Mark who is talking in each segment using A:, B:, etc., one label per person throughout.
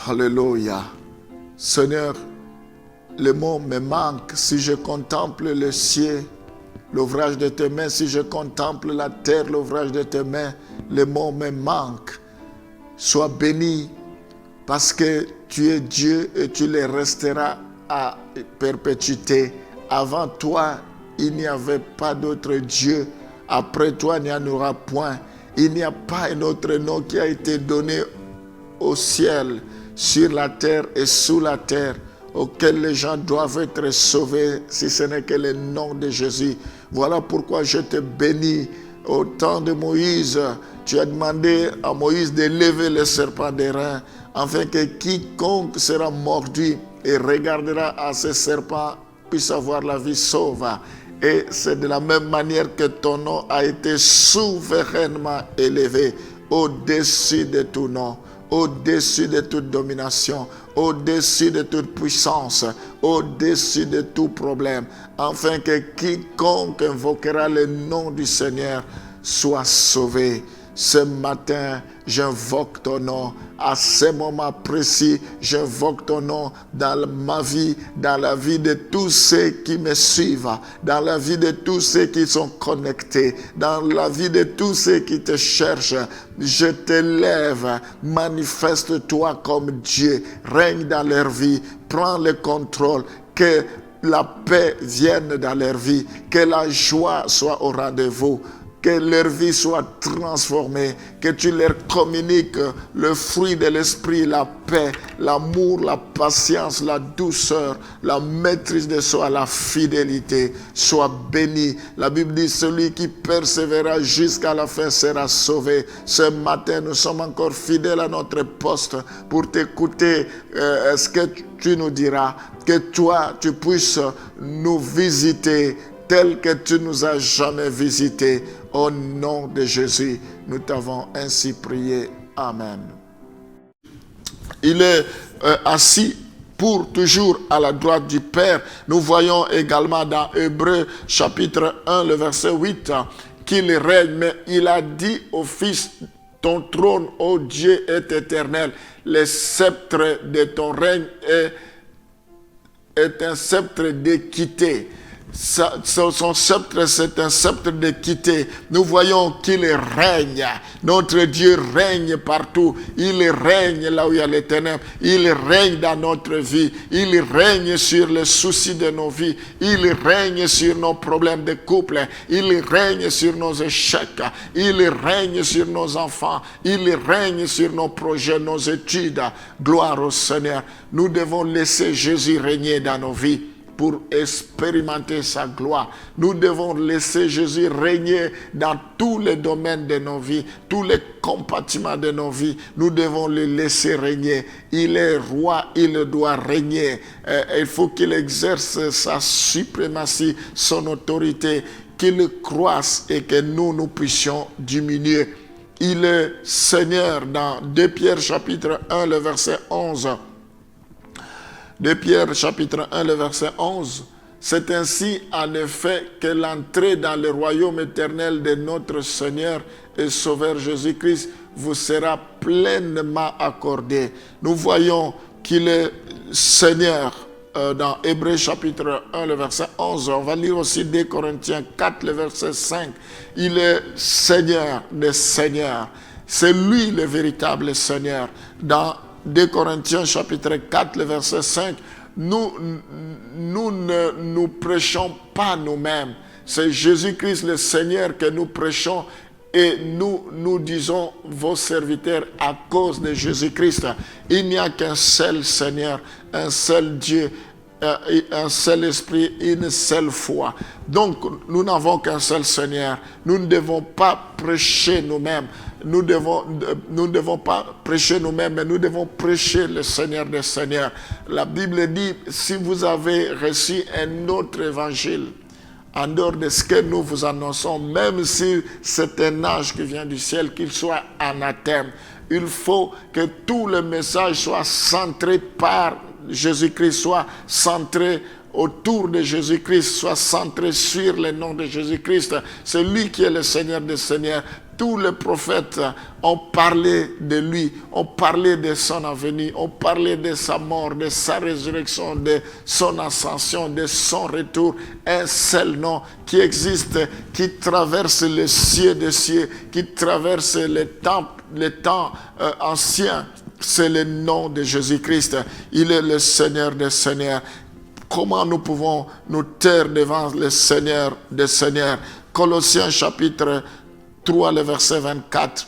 A: Alléluia. Seigneur, le mot me manque si je contemple le ciel, l'ouvrage de tes mains, si je contemple la terre, l'ouvrage de tes mains, le mot me manque. Sois béni parce que tu es Dieu et tu le resteras à perpétuité. Avant toi, il n'y avait pas d'autre Dieu. Après toi, il n'y en aura point. Il n'y a pas un autre nom qui a été donné au ciel, sur la terre et sous la terre, auquel les gens doivent être sauvés, si ce n'est que le nom de Jésus. Voilà pourquoi je te bénis. Au temps de Moïse, tu as demandé à Moïse de lever le serpent d'airain, afin que quiconque sera mordu et regardera à ce serpent puisse avoir la vie sauve. Et c'est de la même manière que ton nom a été souverainement élevé au-dessus de tout nom, au-dessus de toute domination, au-dessus de toute puissance, au-dessus de tout problème, afin que quiconque invoquera le nom du Seigneur soit sauvé. Ce matin, j'invoque ton nom. À ce moment précis, j'invoque ton nom dans ma vie, dans la vie de tous ceux qui me suivent, dans la vie de tous ceux qui sont connectés, dans la vie de tous ceux qui te cherchent. Je t'élève, manifeste-toi comme Dieu, règne dans leur vie, prends le contrôle, que la paix vienne dans leur vie, que la joie soit au rendez-vous. Que leur vie soit transformée, que tu leur communiques le fruit de l'esprit, la paix, l'amour, la patience, la douceur, la maîtrise de soi, la fidélité. Sois béni. La Bible dit, celui qui persévérera jusqu'à la fin sera sauvé. Ce matin, nous sommes encore fidèles à notre poste pour t'écouter ce que tu nous diras. Que toi, tu puisses nous visiter tel que tu nous as jamais visités. Au nom de Jésus, nous t'avons ainsi prié. Amen. Il est assis pour toujours à la droite du Père. Nous voyons également dans Hébreux chapitre 1, le verset 8, qu'il règne, mais il a dit au Fils, ton trône, ô Dieu, est éternel. Le sceptre de ton règne est un sceptre d'équité. Son sceptre, c'est un sceptre d'équité. Nous voyons qu'il règne. Notre Dieu règne partout. Il règne là où il y a les ténèbres. Il règne dans notre vie. Il règne sur les soucis de nos vies. Il règne sur nos problèmes de couple. Il règne sur nos échecs. Il règne sur nos enfants. Il règne sur nos projets, nos études. Gloire au Seigneur. Nous devons laisser Jésus régner dans nos vies pour expérimenter sa gloire. Nous devons laisser Jésus régner dans tous les domaines de nos vies, tous les compartiments de nos vies. Nous devons le laisser régner. Il est roi, il doit régner. Il faut qu'il exerce sa suprématie, son autorité, qu'il croisse et que nous puissions diminuer. Il est Seigneur dans 2 Pierre chapitre 1, le verset 11. 2 Pierre chapitre 1, le verset 11. C'est ainsi en effet que l'entrée dans le royaume éternel de notre Seigneur et Sauveur Jésus-Christ vous sera pleinement accordée. Nous voyons qu'il est Seigneur dans Hébreux chapitre 1, le verset 11. On va lire aussi 2 Corinthiens 4, le verset 5. Il est Seigneur des Seigneurs. C'est lui le véritable Seigneur. Dans 2 Corinthiens chapitre 4, le verset 5, nous ne nous prêchons pas nous-mêmes. C'est Jésus-Christ le Seigneur que nous prêchons et nous disons vos serviteurs à cause de Jésus-Christ. Il n'y a qu'un seul Seigneur, un seul Dieu, un seul esprit, une seule foi. Donc nous n'avons qu'un seul Seigneur. Nous ne devons pas prêcher nous-mêmes. Nous ne devons pas prêcher nous-mêmes, mais nous devons prêcher le Seigneur des Seigneurs. La Bible dit, si vous avez reçu un autre évangile, en dehors de ce que nous vous annonçons, même si c'est un âge qui vient du ciel, qu'il soit anathème, il faut que tout le message soit centré par Jésus-Christ, soit centré autour de Jésus-Christ, soit centré sur le nom de Jésus-Christ. C'est lui qui est le Seigneur des Seigneurs. tous les prophètes ont parlé de lui, ont parlé de son avenir, ont parlé de sa mort, de sa résurrection, de son ascension, de son retour. Un seul nom qui existe, qui traverse les cieux des cieux, qui traverse les temps anciens. C'est le nom de Jésus-Christ. Il est le Seigneur des Seigneurs. Comment nous pouvons nous taire devant le Seigneur des Seigneurs? Colossiens chapitre 3, le verset 24.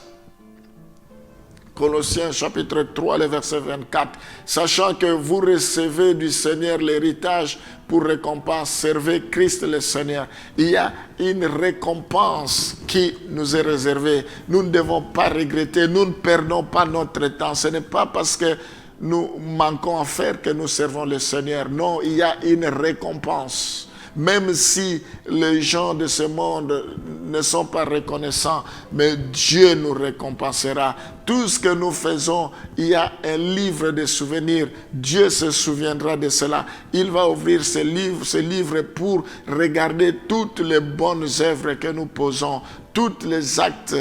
A: Colossiens chapitre 3, le verset 24. Sachant que vous recevez du Seigneur l'héritage pour récompense, servez Christ le Seigneur. Il y a une récompense qui nous est réservée. Nous ne devons pas regretter, nous ne perdons pas notre temps. Ce n'est pas parce que nous manquons à faire que nous servons le Seigneur. Non, il y a une récompense. Même si les gens de ce monde ne sont pas reconnaissants, mais Dieu nous récompensera. Tout ce que nous faisons, il y a un livre de souvenirs. Dieu se souviendra de cela. Il va ouvrir ce livre pour regarder toutes les bonnes œuvres que nous posons, tous les actes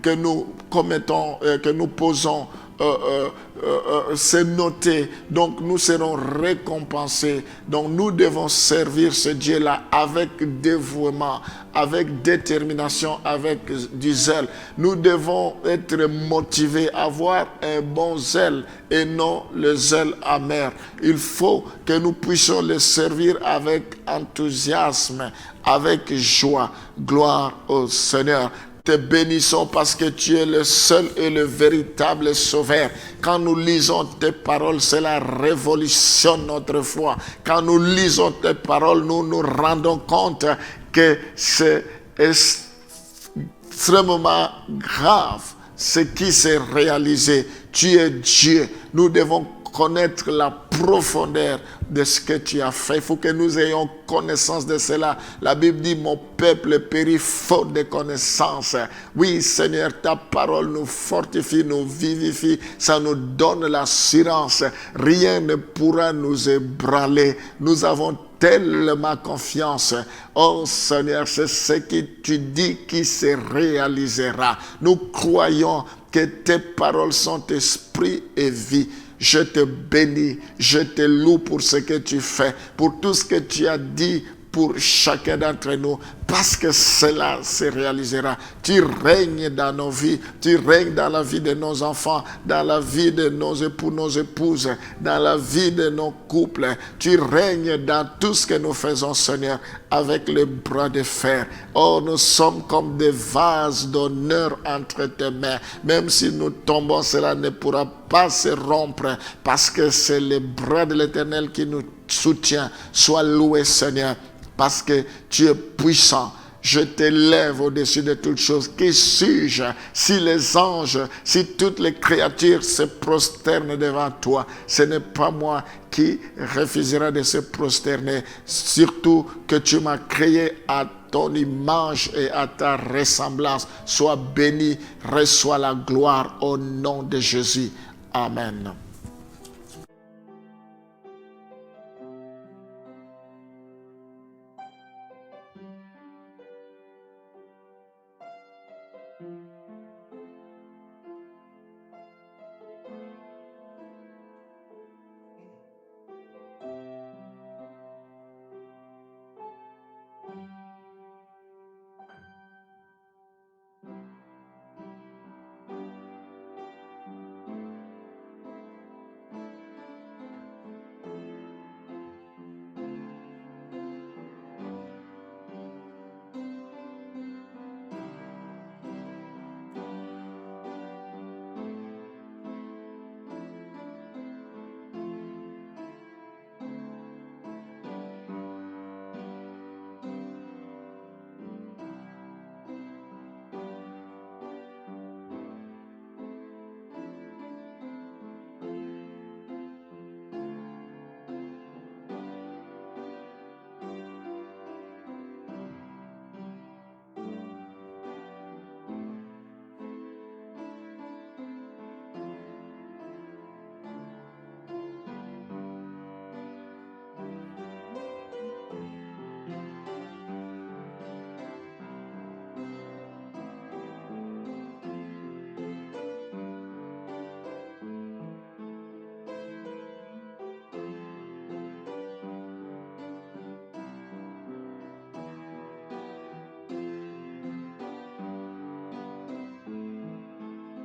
A: que nous commettons, que nous posons. C'est noté, donc nous serons récompensés. Donc nous devons servir ce Dieu-là avec dévouement, avec détermination, avec du zèle. Nous devons être motivés, avoir un bon zèle et non le zèle amer. Il faut que nous puissions le servir avec enthousiasme, avec joie. Gloire au Seigneur. Te bénissons parce que tu es le seul et le véritable sauveur. Quand nous lisons tes paroles, cela révolutionne notre foi. Quand nous lisons tes paroles, nous nous rendons compte que c'est extrêmement grave ce qui s'est réalisé. Tu es Dieu. Nous devons connaître la profondeur de ce que tu as fait. Il faut que nous ayons connaissance de cela. La Bible dit, mon peuple périt faute de connaissance. Oui, Seigneur, ta parole nous fortifie, nous vivifie. Ça nous donne l'assurance. Rien ne pourra nous ébranler. Nous avons tellement confiance. Oh Seigneur, c'est ce que tu dis qui se réalisera. Nous croyons que tes paroles sont esprit et vie. Je te bénis, je te loue pour ce que tu fais, pour tout ce que tu as dit pour chacun d'entre nous, parce que cela se réalisera. Tu règnes dans nos vies, tu règnes dans la vie de nos enfants, dans la vie de nos époux, nos épouses, dans la vie de nos couples. Tu règnes dans tout ce que nous faisons, Seigneur, avec le bras de fer. Oh, nous sommes comme des vases d'honneur entre tes mains. Même si nous tombons, cela ne pourra pas se rompre, parce que c'est le bras de l'Éternel qui nous soutient. Sois loué, Seigneur, parce que tu es puissant. Je t'élève au-dessus de toutes choses. Qui suis-je si les anges, si toutes les créatures se prosternent devant toi? Ce n'est pas moi qui refusera de se prosterner. Surtout que tu m'as créé à ton image et à ta ressemblance. Sois béni, reçois la gloire au nom de Jésus. Amen.